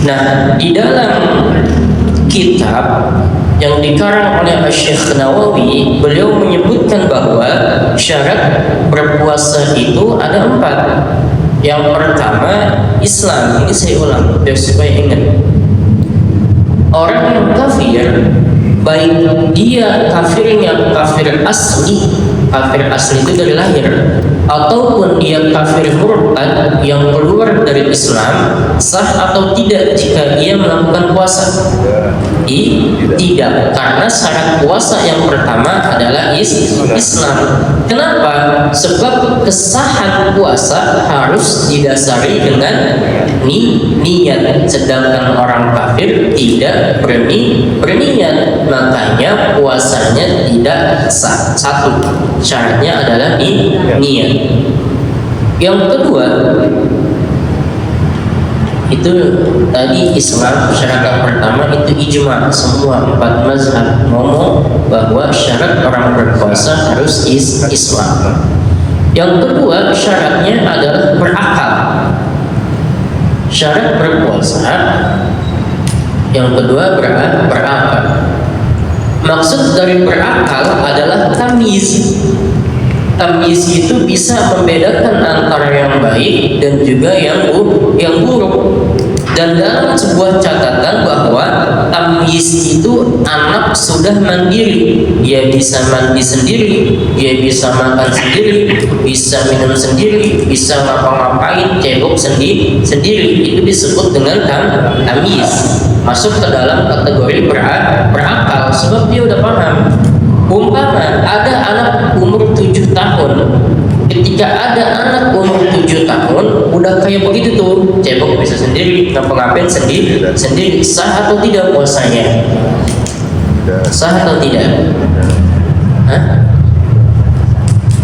Nah, di dalam kitab yang dikarang oleh Syekh Nawawi, beliau menyebutkan bahwa syarat berpuasa itu ada 4. Yang pertama, Islam. Ini saya ulang biar supaya ingat. Orang yang kafir, baik dia kafirnya kafir asli itu dari lahir, ataupun dia kafir murtad yang keluar dari Islam, sah atau tidak jika dia melakukan puasa? Tidak, karena syarat puasa yang pertama adalah Islam. Kenapa? Sebab kesahan puasa harus didasari dengan niat, sedangkan orang kafir tidak berniat, makanya puasanya tidak sah. 1, syaratnya adalah niat. Yang kedua, itu tadi Islam, syarat pertama itu ijma, semua 4 mazhab ngomong bahwa syarat orang berpuasa harus Islam. Yang kedua, syaratnya adalah berakal. Syarat berpuasa yang kedua berakal. Maksud dari berakal adalah tamyiz. Tamyiz itu bisa membedakan antara yang baik dan juga yang buruk. Dan dalam sebuah catatan bahwa tamyiz itu anak sudah mandiri, dia bisa mandi sendiri, dia bisa makan sendiri, bisa minum sendiri, bisa ngapa-ngapain, cebok sendiri. Itu disebut dengan tamyiz. Masuk ke dalam kategori berakal, sebab dia udah paham. Umpama ada anak umur 7 tahun, ketika ada anak umur 7 tahun udah kayak begitu tuh, cebok bisa sendiri, ngapa-ngapain sendiri, sah atau tidak puasanya? Sah atau tidak? Hah?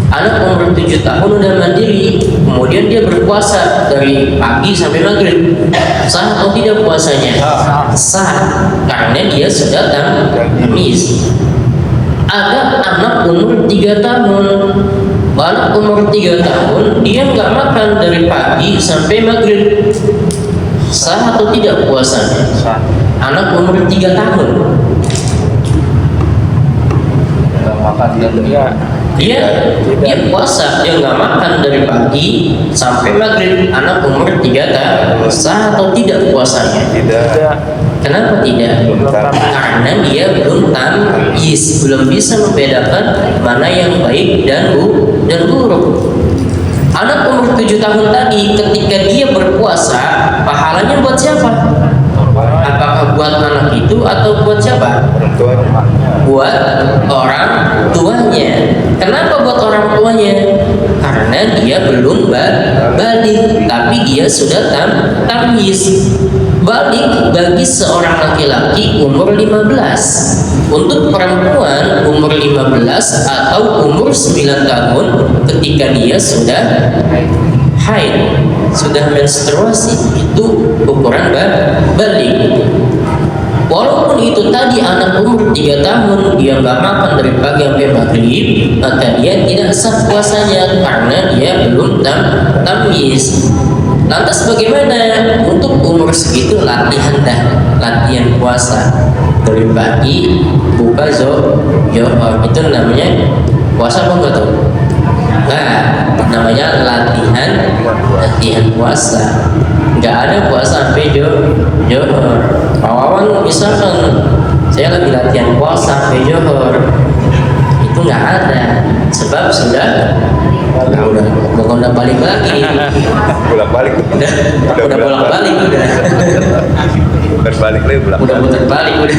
Anak umur 7 tahun udah mandiri, kemudian dia berpuasa dari pagi sampai maghrib, sah atau tidak puasanya? Sah, karena dia sudah tamyiz. Ada anak umur 3 tahun, anak umur 3 tahun dia nggak makan dari pagi sampai maghrib, sah atau tidak puasanya? Anak umur 3 tahun nggak makan dan dia puasa, dia nggak makan dari pagi sampai maghrib, anak umur 3 tahun, sah atau tidak puasanya? tidak. Kenapa tidak? Karena dia belum tamyiz, belum bisa membedakan mana yang baik dan buruk. Anak umur 7 tahun tadi ketika dia berpuasa, pahalanya buat siapa? Apakah buat anak itu atau buat siapa? Buat orang tuanya. Kenapa buat orang tuanya? Karena dia belum balik, tapi dia sudah tamyiz. Balik bagi seorang laki-laki umur 15. Untuk perempuan umur 15 atau umur 9 tahun ketika dia sudah haid, sudah menstruasi, itu ukuran balik. Walaupun itu tadi anak umur 3 tahun dia nggak makan dari pagi sampai maghrib, maka dia tidak sah puasanya karena dia belum tamyiz. Lantas bagaimana untuk umur segitu? Latihan puasa dari pagi buka zohor, itu namanya puasa apa enggak tuh? Nah, namanya latihan puasa. Nggak ada puasa sampai johor. Awawan misalkan saya lagi latihan puasa sampai johor, itu nggak ada, sebab sudah udah balik lagi. Bolak-balik. Udah bolak-balik udah. Berbalik lagi bolak. Udah putar balik udah.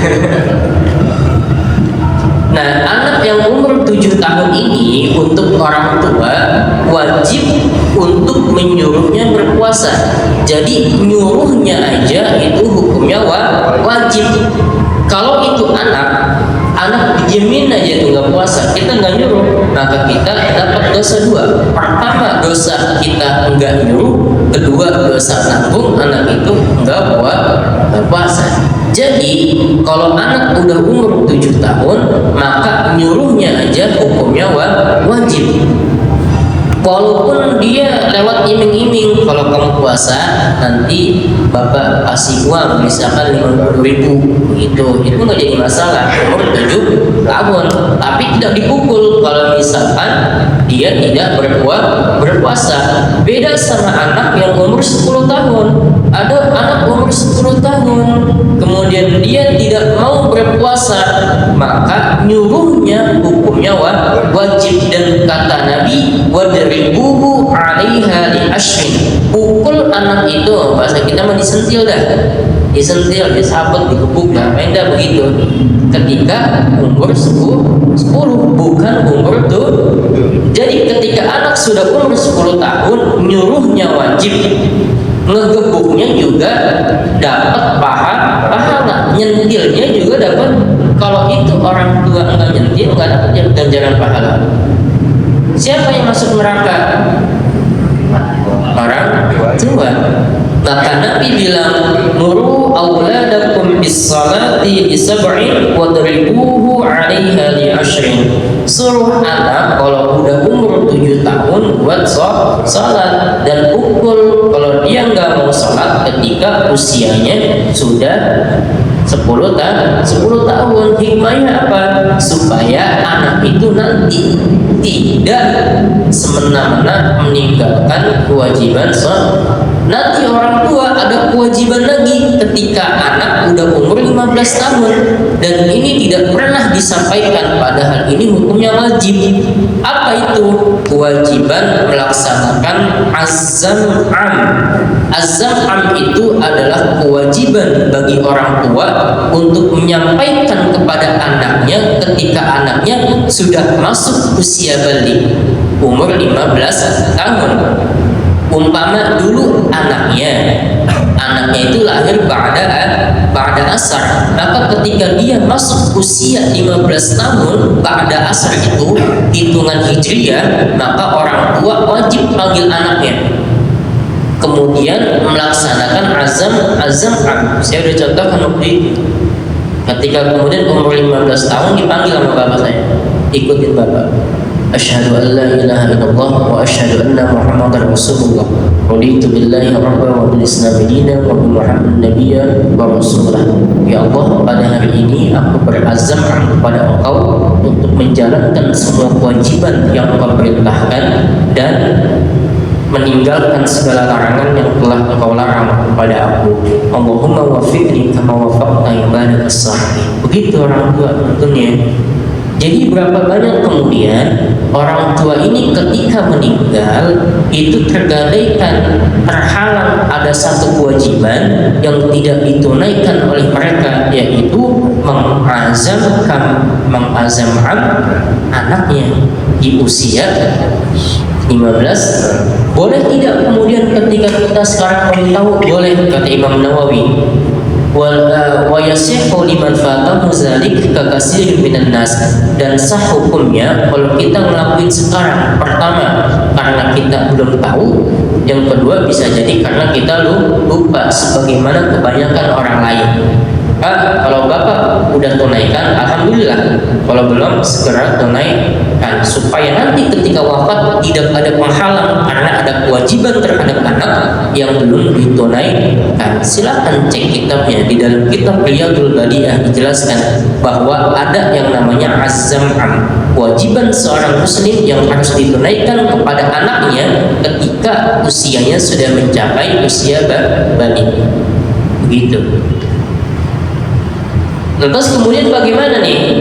Nah, anak yang umur 7 tahun ini untuk orang tua wajib untuk menyuruhnya berpuasa. Jadi nyuruhnya aja itu hukumnya wajib. Kalau itu anak dijamin aja tuh nggak puasa, kita nggak nyuruh, maka kita dapat dosa 2. Pertama, dosa kita nggak nyuruh. Kedua, dosa nanggung anak itu nggak puasa. Jadi kalau anak udah umur 7 tahun, maka nyuruhnya aja hukumnya wajib. Walaupun dia lewat iming-iming, kalau kamu puasa nanti bapak kasih uang misalkan 50.000 gitu, itu nggak jadi masalah. Umur 7 tahun, tapi tidak dipukul kalau misalkan dia tidak berpuasa. Beda sama anak yang umur 10 tahun. Ada anak umur 10 tahun kemudian dia tidak mau berpuasa, maka nyuruhnya hukumnya wajib. Dan kata Nabi, wadribuhu 'alaiha li ashrin, pukul anak itu, bahasa kita mah disentil dah, disentil, disabet, dikepuk, nah beda begitu ketika umur 10, bukan umur tuh. Jadi ketika anak sudah umur 10 tahun nyuruhnya wajib, ngegebuknya juga dapat pahala, nyentilnya juga dapat. Kalau itu orang tua enggak nyentil, enggak dapat ganjaran pahala. Siapa yang masuk neraka? Orang tua. Maka Nabi bilang, muru auladakum bis-salati li sab'in wadribuhu 'alaiha li 'ashrin. Suruh anak kalau udah umur 7 tahun buat salat, dan pukul kalau dia nggak mau salat ketika usianya sudah 10 tahun. Hikmahnya apa? Supaya anak itu nanti tidak semena-mena meninggalkan kewajiban sholat. Nanti orang tua ada kewajiban lagi ketika anak udah umur 15 tahun, dan ini tidak pernah disampaikan, padahal ini hukumnya wajib. Apa itu? Kewajiban melaksanakan az-zam'am. Az-zam'am itu adalah kewajiban bagi orang tua untuk menyampaikan kepada anaknya ketika anaknya sudah masuk usia balik, umur 15 tahun. Umpama dulu anaknya itu lahir ba'da asar, maka ketika dia masuk usia 15 tahun ba'da asar itu hitungan hijriyah, maka orang tua wajib panggil anaknya, kemudian melaksanakan azam. Saya udah contohkan waktu ketika kemudian umur 15 tahun dipanggil sama bapak saya, ikutin bapak. Asyhadu an la ilaha illallah wa asyhadu anna Muhammadar Rasulullah. Raditu billahi rabban wa bil Islam dinan wa bi Muhammadin nabiyyan wa rasulah. Ya Allah, pada hari ini aku berazam kepada Engkau untuk menjalankan semua kewajiban yang Engkau perintahkan dan meninggalkan segala larangan yang telah Engkau larang kepada aku. Allahumma wafiqni kama wafaqta ibadak as-salihin. Begitu orang tua tentunya. Jadi berapa banyak kemudian orang tua ini ketika meninggal itu tergadaikan, terhalang ada satu kewajiban yang tidak ditunaikan oleh mereka, yaitu mengazamkan anaknya di usia 15. Boleh tidak kemudian ketika kita sekarang memberitahu? Boleh, kata Imam Nawawi. Wa yasihu liman fatahu zalik kakasir minan nas, dan sah hukumnya kalau kita ngelakuin sekarang. Pertama, karena kita belum tahu. Yang kedua, bisa jadi karena kita lupa, sebagaimana kebanyakan orang lain. Kalau bapak udah tunaikan, alhamdulillah. Kalau belum, segera tunaikan supaya nanti ketika wafat tidak ada penghalang, karena ada kewajiban terhadap anak yang belum ditunaikan. Silakan cek kitabnya, di dalam kitab Riyadul Badiah dijelaskan bahwa ada yang namanya az-zam'am, kewajiban seorang muslim yang harus ditunaikan kepada anaknya ketika usianya sudah mencapai usia balik. Begitu. Lantas kemudian bagaimana nih?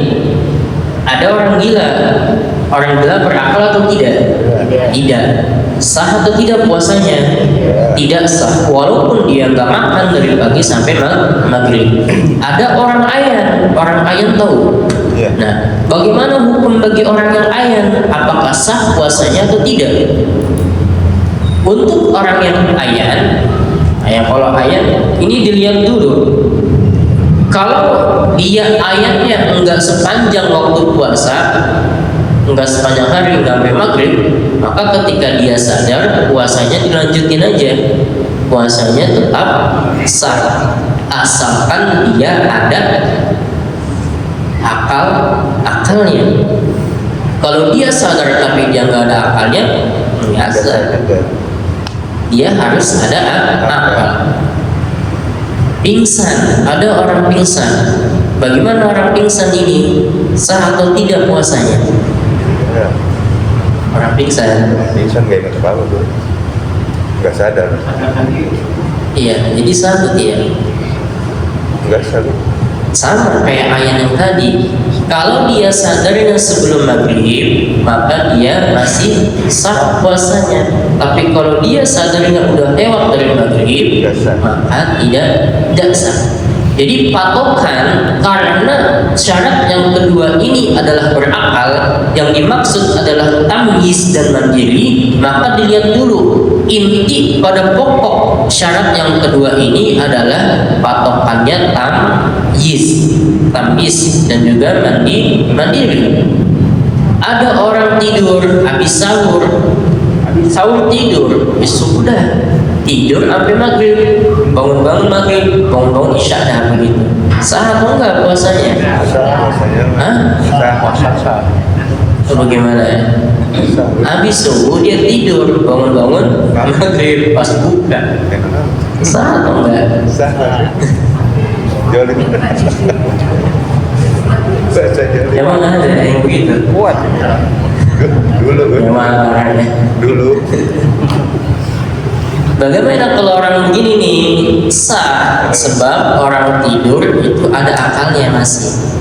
Ada orang gila berakal atau tidak? Tidak. Sah atau tidak puasanya? Tidak sah, walaupun dia nggak makan dari pagi sampai maghrib. Ada orang ayan tahu. Nah, bagaimana hukum bagi orang yang ayan? Apakah sah puasanya atau tidak? Untuk orang yang ayan, kalau ayan ini dilihat dulu. Kalau dia ayatnya enggak sepanjang waktu puasa, enggak sepanjang hari, enggak sampai maghrib, maka ketika dia sadar, puasanya dilanjutin aja. Puasanya tetap sah, asalkan dia ada akalnya. Kalau dia sadar tapi dia enggak ada akalnya, biasa. Dia harus ada akal. Pingsan, ada orang pingsan. Bagaimana orang pingsan ini? Sah atau tidak puasanya? Ya. Orang pingsan. Pingsan gak ingat apa-apa tuh. Gak sadar. Iya, jadi sah atau tidak? Gak sadar. Sama kayak ayat yang tadi. Kalau dia sadarnya sebelum maghrib, maka dia masih sah puasanya. Tapi kalau dia sadarnya udah lewat dari maghrib, maka tidak sah. Jadi patokan, karena syarat yang kedua ini adalah berakal, yang dimaksud adalah tamyiz dan mandiri, maka dilihat dulu inti pada pokok syarat yang kedua ini adalah patokannya tamyiz dan juga mandiri. Ada orang tidur habis sahur tidur, sudah tidur sampai maghrib, bangun maghrib, bangun isya dah begitu. Sah atau enggak puasanya? Sah puasanya. Hah? Sah. Bagaimana ya? Habis subuh dia tidur, bangun maghrib, pas buka. Sah atau enggak? Sah. Jolin. Sah jolin. Emang ada yang begitu? Kuat. Dulu. Memang orangnya. Dulu. Bagaimana kalau orang begini nih? Sah, sebab orang tidur itu ada akalnya masih.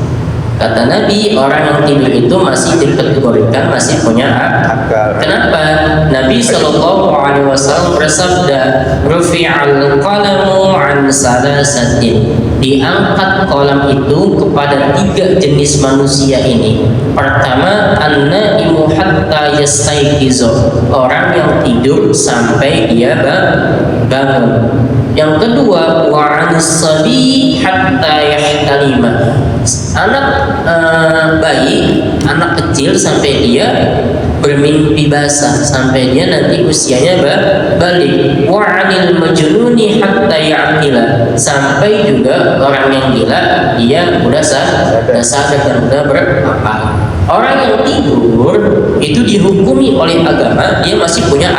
Kata Nabi, orang yang tidur itu masih dikategorikan masih punya akal. Kenapa? Nabi SAW bersabda, "Rufi'al qalamu an salasatin." Diangkat kolam itu kepada 3 jenis manusia ini. Pertama, an-naimu hatta yastayqizu, orang yang tidur sampai dia bangun. Yang kedua, wa an-sabi hatta yahtalima, anak bayi, anak kecil sampai dia bermimpi basah, sampai dia nanti usianya balik. Wa 'anil majnuni hatta ya'qila, sampai juga orang yang gila dia udah sadar dan udah berakal. Orang yang tidur itu dihukumi oleh agama dia masih punya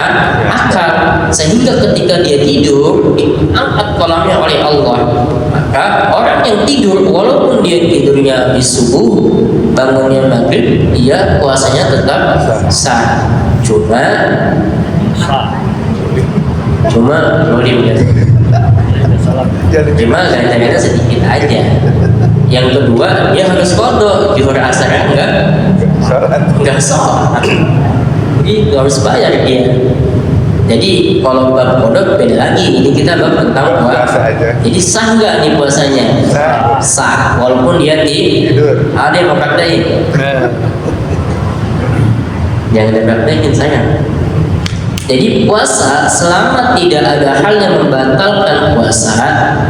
akal, sehingga ketika dia tidur diangkat kolamnya oleh Allah. Maka orang yang tidur walaupun dia tidurnya di subuh, bangunnya maghrib, dia puasanya tetap sah. Cuma cuma ganjarannya sedikit aja. Yang kedua, dia harus qadha zuhur asar enggak sholat. Jadi harus bayar dia. Jadi kalau bab kodok beda lagi. Ini kita bab tentang puasa. Jadi sah nggak nih puasanya? Sah. Walaupun dia tidur. Ada yang mau praktekin? Jangan dipraktekin sayang. Jadi puasa selama tidak ada hal yang membatalkan puasa,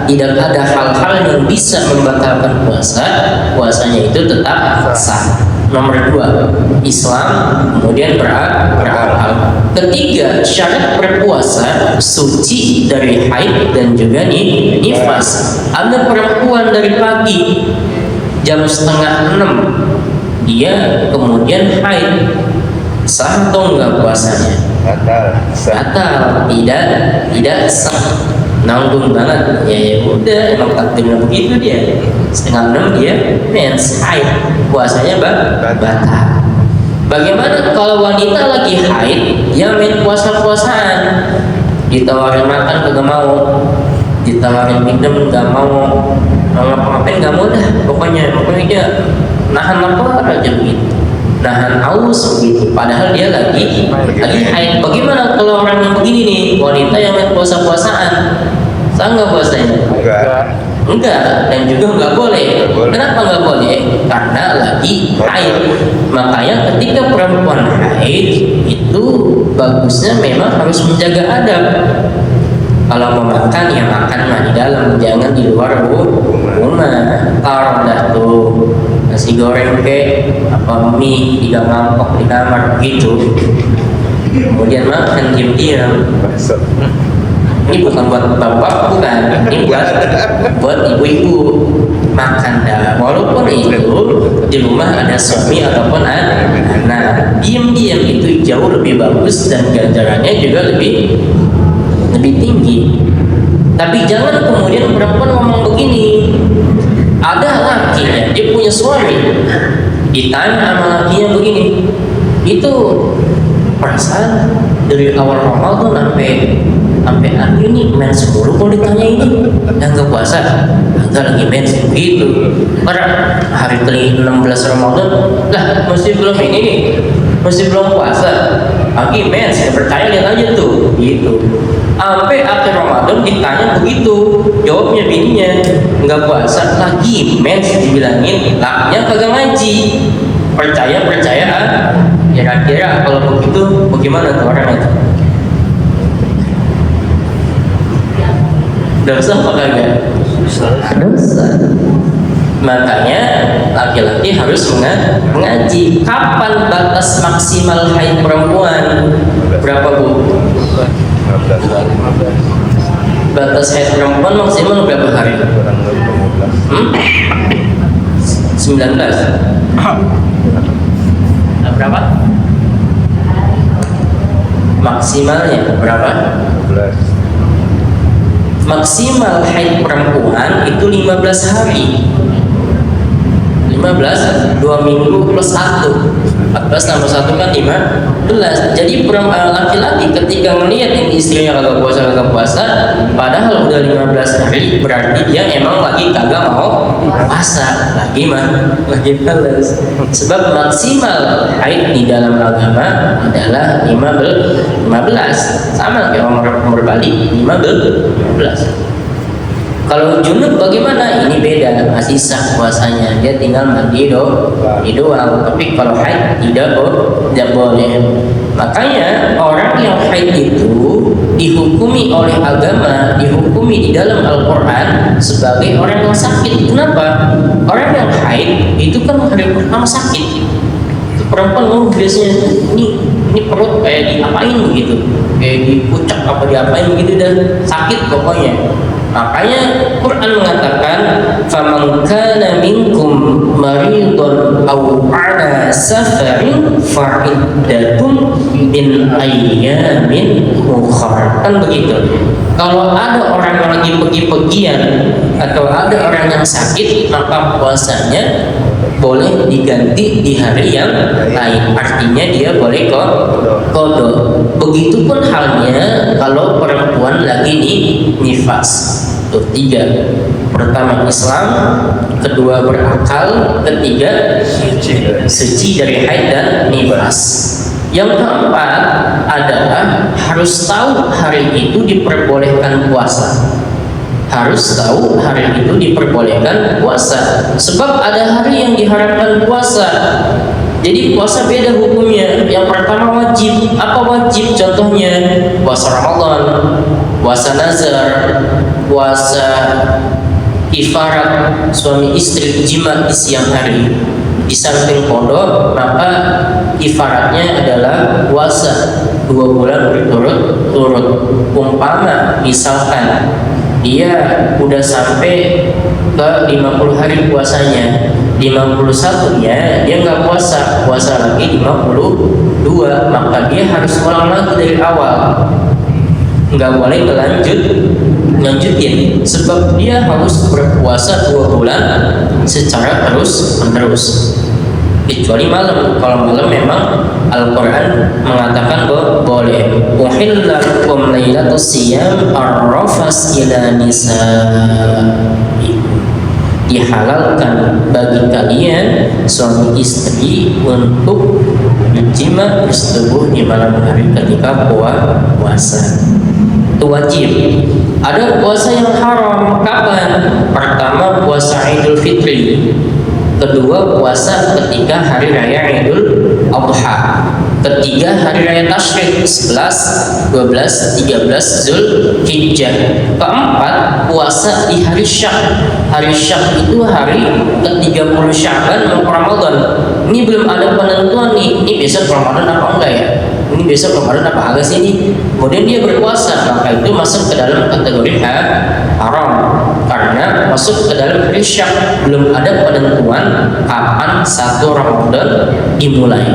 tidak ada hal-hal yang bisa membatalkan puasa, puasanya itu tetap sah. Nomor 2, Islam, kemudian berakal. Ketiga, syarat berpuasa suci dari haid dan juga nifas. Ada perempuan dari pagi jam 5:30 dia kemudian haid, sah atau enggak puasanya? Batal, tidak sah, nanggung banget. Ya udah, emang takdirnya begitu dia. 5:30 dia mens haid, puasanya batal. Bagaimana kalau wanita lagi haid, dia main puasa-puasaan, ditawarin makan kagak mau, ditawarin minum nggak mau, ngapa-ngapain nggak mau dah, pokoknya dia nahan lapar aja begitu, nahan haus begitu, padahal dia lagi haid. Bagaimana kalau orang yang begini nih, wanita yang main puasa-puasaan, sah nggak puasanya? Enggak, dan juga nggak boleh. Kenapa nggak boleh? Karena lagi haid. Makanya ketika perempuan haid itu bagusnya memang harus menjaga adab. Kalau mau makan ya makan di dalam, jangan di luar rumah. Taruh dah tuh nasi goreng apa mie 3 mangkok di kamar gitu. Kemudian makan diam-diam. Ini bukan buat bapak, bukan. Ini buat ibu-ibu, makan dah. Walaupun itu di rumah ada suami ataupun anak. Nah, diam-diam itu jauh lebih bagus dan ganjarannya juga lebih tinggi. Tapi jangan kemudian perempuan ngomong begini. Ada lakinya, dia punya suami, ditanya sama lakinya begini, itu perasaan dari awal Ramadan sampai akhir ini mens mulu. Kalau ditanya ini yang nggak puasa, nggak lagi mens begitu. Pada hari ke-16 Ramadan lah masih belum ini nih, masih belum puasa, lagi mens. Ya percaya, lihat aja tuh gitu. Sampai akhir Ramadan ditanya begitu, jawabnya bininya nggak puasa, lagi mens, dibilangin laknya kagak ngaji. Percaya kira-kira kalau begitu bagaimana tuh orang itu? Dosa apa kagak? Dosa. Makanya laki-laki harus mengaji. Kapan batas maksimal haid perempuan? Berapa, Bu? 15. Batas haid perempuan maksimal berapa hari? 19. Nah, berapa? Maksimalnya berapa? 15. Maksimal haid perempuan itu 15 hari. 15, 2 minggu plus 1, 14 tambah 1 kan 15. Jadi laki-laki ketika melihat ini istrinya kagak puasa, padahal udah 15 hari, berarti dia emang lagi kagak mau puasa, lagi males. Sebab maksimal haid di dalam agama adalah 15. Sama kayak umur balik 15. Kalau junub bagaimana? Ini beda, masih sah puasanya, dia tinggal mandi doang. Tapi kalau haid tidak boleh. Makanya orang yang haid itu dihukumi oleh agama, dihukumi di dalam Al-Quran sebagai orang yang sakit. Kenapa? Orang yang haid itu kan hari pertama sakit. Perempuan biasanya ini perut kayak diapain gitu, kayak dipucak apa diapain gitu, dan sakit pokoknya. Makanya Quran mengatakan faman kana minkum maridun aw ala safarin fa iddatun min ayyamin ukhra. Kan begitu. Kalau ada orang yang lagi pergi-pergian atau ada orang yang sakit, maka puasanya boleh diganti di hari yang lain. Artinya dia boleh qada. Begitupun halnya kalau perempuan lagi nifas. Tuh, 3. Pertama Islam, kedua berakal, ketiga suci dari haid dan nifas. Yang keempat adalah harus tahu hari itu diperbolehkan puasa. Harus tahu hari itu diperbolehkan puasa. Sebab ada hari yang diharamkan puasa. Jadi puasa beda hukumnya. Yang pertama wajib. Apa wajib? Contohnya puasa Ramadan, puasa nazar, puasa kifarat suami istri jima di siang hari. Di samping kodok, maka kifaratnya adalah puasa 2 bulan berturut-turut. Umpama misalkan dia udah sampai ke 50 hari puasanya, 51-nya dia nggak puasa lagi 52, maka dia harus ulang lagi dari awal, nggak boleh lanjutin, sebab dia harus berpuasa 2 bulan secara terus-menerus, kecuali malam. Kalau malam memang Al-Quran mengatakan bahwa boleh. Uhilla lakum lailatus siyam ar-rafas ila nisaikum. Dihalalkan bagi kalian suami istri untuk berjima bersetubuh di malam hari ketika puasa. Itu wajib. Ada puasa yang haram. Kapan? Pertama puasa Idul Fitri. Kedua puasa ketika hari raya Idul Adha. Ketiga hari raya Tasyrik 11, 12, 13 Zulhijjah. Keempat puasa di hari Syak. Hari Syak itu hari ke-30 Sya'ban mau Ramadan. Ini belum ada penentuan nih. Ini besok Ramadan apa enggak ya? Ini besok Ramadan apa agak sih ini? Kemudian dia berpuasa, maka itu masuk ke dalam kategori haram karena masuk ke dalam hari Syak, belum ada penentuan kapan 1 Ramadan dimulai.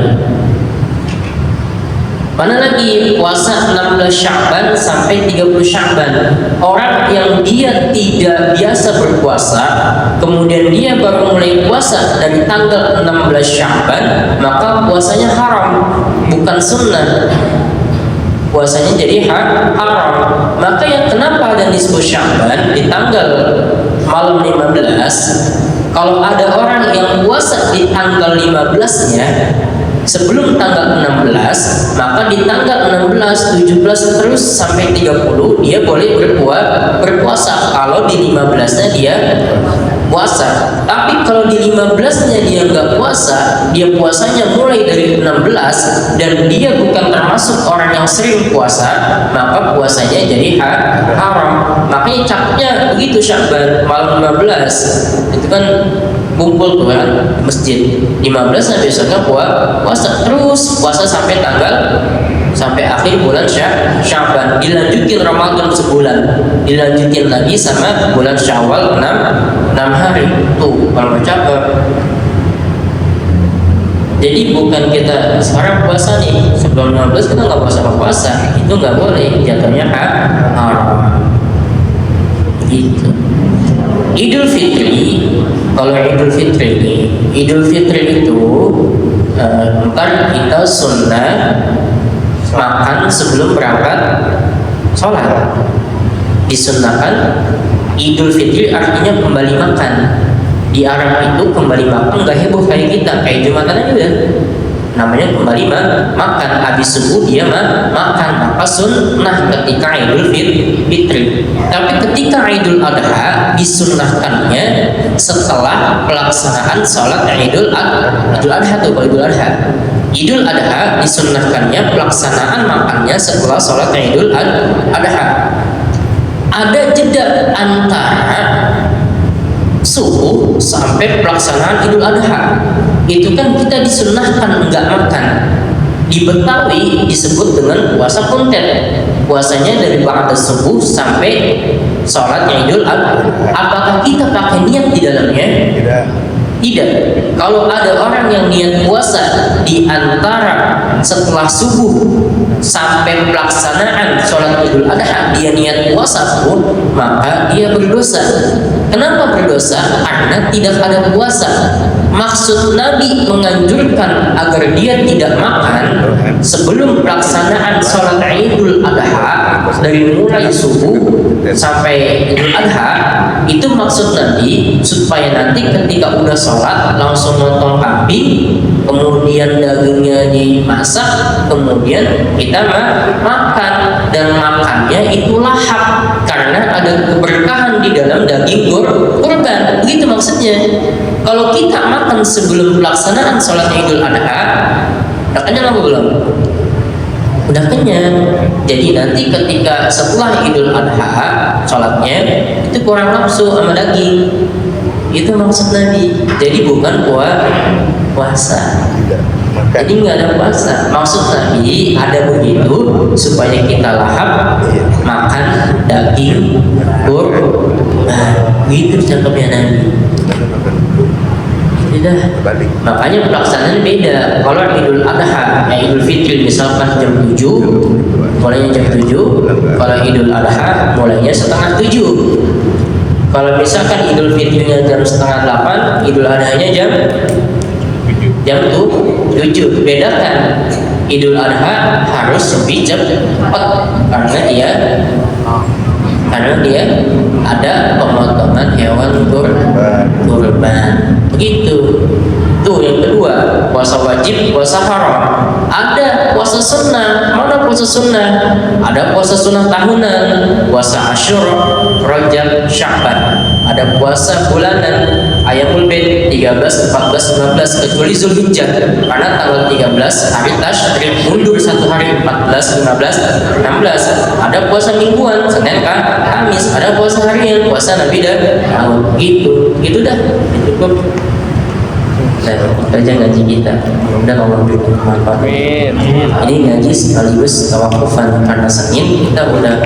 Mana lagi puasa 16 Sya'ban sampai 30 Sya'ban. Orang yang dia tidak biasa berpuasa, kemudian dia baru mulai puasa dari tanggal 16 Sya'ban, maka puasanya haram, bukan sunnah. Puasanya jadi haram. Maka yang kenapa ada nisfu Sya'ban di tanggal malam 15, kalau ada orang yang puasa di tanggal 15-nya sebelum tanggal 16, maka di tanggal 16, 17 terus sampai 30 dia boleh berpuasa kalau di 15-nya dia puasa. Tapi kalau di 15-nya dia nggak puasa, dia puasanya mulai dari 16 dan dia bukan termasuk orang yang sering puasa, maka puasanya jadi haram. Makanya capnya begitu Sya'ban malam 15 itu kan kumpul tuh kan masjid 15 sampai besoknya puasa terus puasa sampai akhir bulan Sya'ban, dilanjutin Ramadan sebulan, dilanjutin lagi sama bulan Syawal 6 hari tuh kalau capek. Jadi bukan kita sekarang puasa nih sebelum 15 kita nggak puasa, itu nggak boleh, jatuhnya haram gitu. Idul Fitri, kalau Idul Fitri itu ntar kita sunnah makan sebelum berangkat sholat. Disunnahkan. Idul Fitri artinya kembali makan. Di Arab itu kembali makan nggak heboh kayak kita, kayak Jumatan aja udah. Namanya kembali makan, habis subuh dia makan, maka sunnah ketika Idul Fitri. Tapi ketika Idul Adha disunnahkannya setelah pelaksanaan sholat Idul Adha tuh, Idul Adha. Idul Adha disunnahkannya pelaksanaan makannya setelah sholat Idul Adha. Ada jeda antara subuh sampai pelaksanaan Idul Adha. Itu kan kita disunnahkan enggak makan. Di Betawi disebut dengan puasa kuntet. Puasanya dari ba'da subuh sampai sholat Idul Adha. Apakah kita pakai niat di dalamnya? Tidak. Kalau ada orang yang niat puasa di antara setelah subuh sampai pelaksanaan sholat Idul Adha, dia niat puasa pun, maka dia berdosa. Kenapa berdosa? Karena tidak ada puasa. Maksud Nabi menganjurkan agar dia tidak makan sebelum pelaksanaan sholat Idul Adha dari mulai subuh sampai Idul Adha. Itu maksud Nabi supaya nanti ketika udah sholat langsung motong kambing, kemudian dagingnya dimasak, kemudian kita makan, dan makannya itu lahap karena ada keberkahan di dalam daging kurban. Begitu maksudnya. Kalau kita makan sebelum pelaksanaan sholat Idul Adha, udah kenyang apa belum? Udah kenyang. Jadi nanti ketika setelah Idul Adha sholatnya itu kurang nafsu sama daging. Itu maksud Nabi. Jadi bukan puasa. Jadi nggak ada puasa. Maksud Nabi ada begitu supaya kita lahap makan daging kurban. Gitu cakapnya Nabi. Tidak. Makanya pelaksanaan beda. Kalau Idul Adha, Idul Fitri misalkan jam 7, mulainya jam 7. Kalau Idul Adha mulainya setengah 7. Kalau misalkan Idul Fitrinya jam setengah 8, Idul Adhanya jam 7. Bedakan. Idul Adha harus lebih cepat karena dia ada pemotongan hewan kurban. Begitu. Tuh yang kedua, puasa wajib, puasa haram. Ada puasa sunnah. Mana puasa sunnah? Ada puasa sunnah tahunan, puasa Asyura, Rajab, Sya'ban. Ada puasa bulanan, Ayamul Bid 13, 14, 15 kecuali Zulhijjah karena tanggal 13 hari Tasyrik mundur 1 hari, 14, 15, 16. Ada puasa mingguan, Senin, Kamis. Ada puasa harian, puasa Nabi Daud. Gitu dah. Cukup. Kerja ngaji kita, mudah-mudahan Allah beri manfaat. Ini ngaji sekaligus tawakufan karena Senin kita udah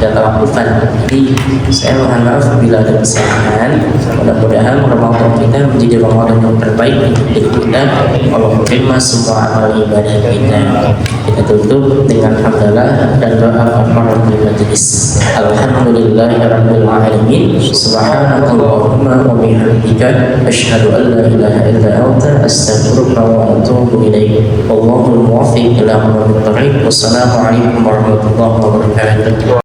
dan tawakufan. Jadi saya mohon maaf bila ada kesalahan. Mudah-mudahan Ramadan kita menjadi Ramadan yang terbaik untuk diri kita. Allah menerima semua amal ibadah kita. Kita tutup dengan hamdalah dan doa kafaratul majlis. Alhamdulillahirabbil alamin. Subhanakallahumma wa bihamdika asyhadu an la ilaha illa anta astaghfiruka wa atubu ilaik. Wallahul muwaffiq ila aqwamit thoriq. Wassalamu alaikum warahmatullahi wabarakatuh.